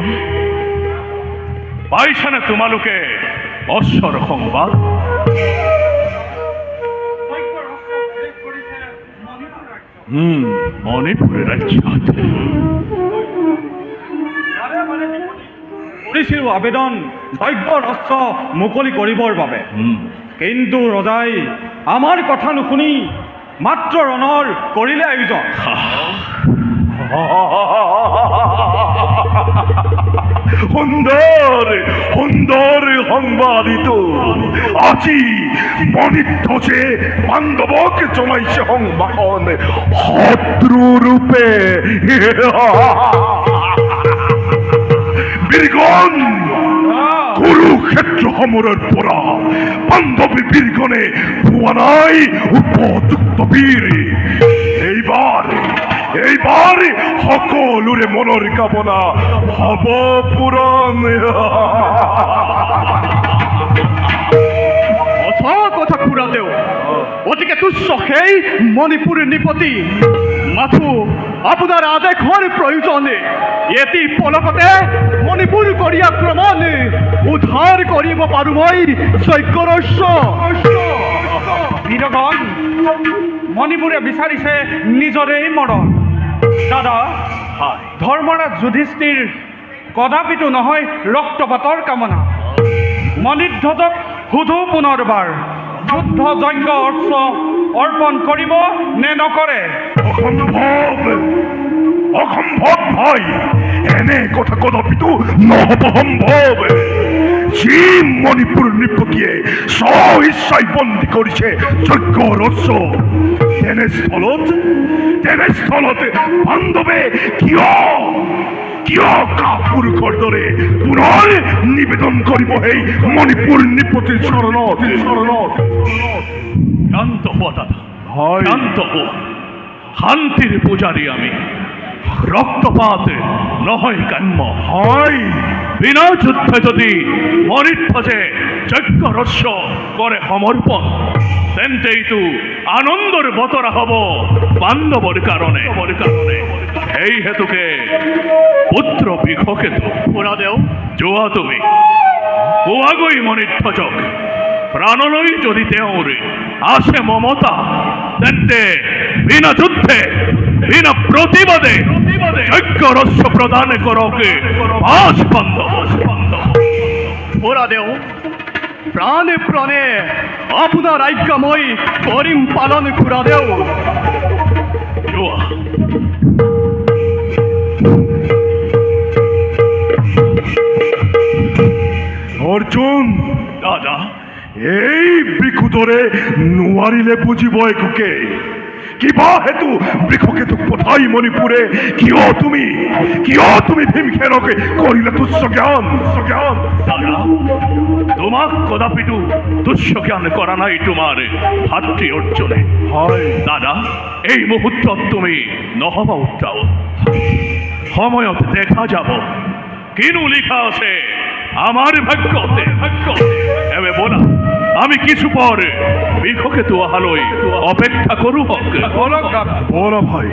বীৰগণ, পাইছানে তোমালোকে অশ্বৰ সংবাদ? মণিপুৰ ৰাজ্যত কৰিছিল আবেদন যজ্ঞৰ অস্ত্ৰ মুকলি কৰিবৰ বাবে, কিন্তু ৰজাই আমাৰ কথা নুশুনি মাত্ৰ ৰণৰ কৰিলে আয়োজন। সুন্দৰ সুন্দৰ সংবাদিত। আজি মণিধ্বজে পাণ্ডৱক জনাইছে সংবাদ শত্ৰুৰূপে। বীৰগণ, কুৰুক্ষেত্ৰ সমৰৰ পৰা পাণ্ডৱী বীৰগণে পোৱা নাই উপযুক্ত বীৰ। এইবাৰ সকলোৰে মনৰ কামনা হব পূৰণ। সঁচা কথা খুৰাদেউ, অতিকে তুচ্ছ সেই মণিপুৰ নৃপতি। মাথো আপোনাৰ আদেশৰ প্ৰয়োজনে এটি পলকতে মণিপুৰ কৰি আক্ৰমণ উদ্ধাৰ কৰিব পাৰোঁ মই যজ্ঞৰস্য। বীৰগণ, মণিপুৰে বিচাৰিছে নিজৰে মৰণ। দাদা, ধৰ্মৰাজ যুধিষ্ঠিৰ কদাপিতো নহয় ৰক্তপাতৰ কামনা। মণিধ্বজক সুধো পুনৰবাৰ, যুদ্ধ যজ্ঞ অস্ত্ৰ অৰ্পণ কৰিব নে নকৰে? অসম্ভৱ ভাই, এনে কথা কদাপিতো নহব সম্ভৱ। যি মণিপুৰ নৃপতিয়ে স্ব-ইচ্ছাই বন্দী কৰিছে যজ্ঞৰ অস্ত্ৰ, তেনেস্থলত পাণ্ডৱে কিয় কাপুৰুষৰ দৰে পুনৰ নিবেদন কৰিব সেই মণিপুৰ নৃপতিৰ চৰণত? শান্ত হোৱা দাদা, শান্ত হোৱা। শান্তিৰ পূজাৰী আমি, ৰক্তপাত নহয় কাম্য। হয়, বিনা যুদ্ধে যদি মণিধ্বজে যজ্ঞৰস্য কৰে সমৰ্পণ, তেন্তে এইটো আনন্দৰ বতৰা হব পাণ্ডৱৰ কাৰণে। এই হেতুকে পুত্ৰ বৃষকেতু খুৰাদেউ, যোৱা তুমি কোৱাগৈ মণিধ্বজক, প্ৰাণলৈ যদি তেওঁৰ আছে মমতা, তেন্তে বিনা যুদ্ধে বিনা প্রতিবাদে যজ্ঞরস্য প্রদান করকে পাঁচ পাণ্ডব। খুৰাদেউ, প্ৰাণে প্ৰাণে আপোনাৰ আজ্ঞা মই কৰিম পালন। খুৰাদেউ, অৰ্জুন দাদা, এই বৃক্ষুদৰে নোৱাৰিলে বুজিব একোকে। কিবা হেতু বৃক্ষকেতুক পঠাই মণিপুৰে কিয় তুমি ভীমসেনক কৰিলে তুচ্ছ জ্ঞান? তোমাক কদাপিতো তুচ্ছ জ্ঞান কৰা নাই তোমাৰ ভাতৃ অৰ্জুনে। হয় দাদা, এই মুহূৰ্তত তুমি নহবা উত্তাল। সময়ত দেখা যাব কিনো লিখা আছে আমার ভাগ্যতে। এবে বলা, আমি কিছু পর বৃক্ষকেতু আহালৈ অপেক্ষা করু। বলো ভাই।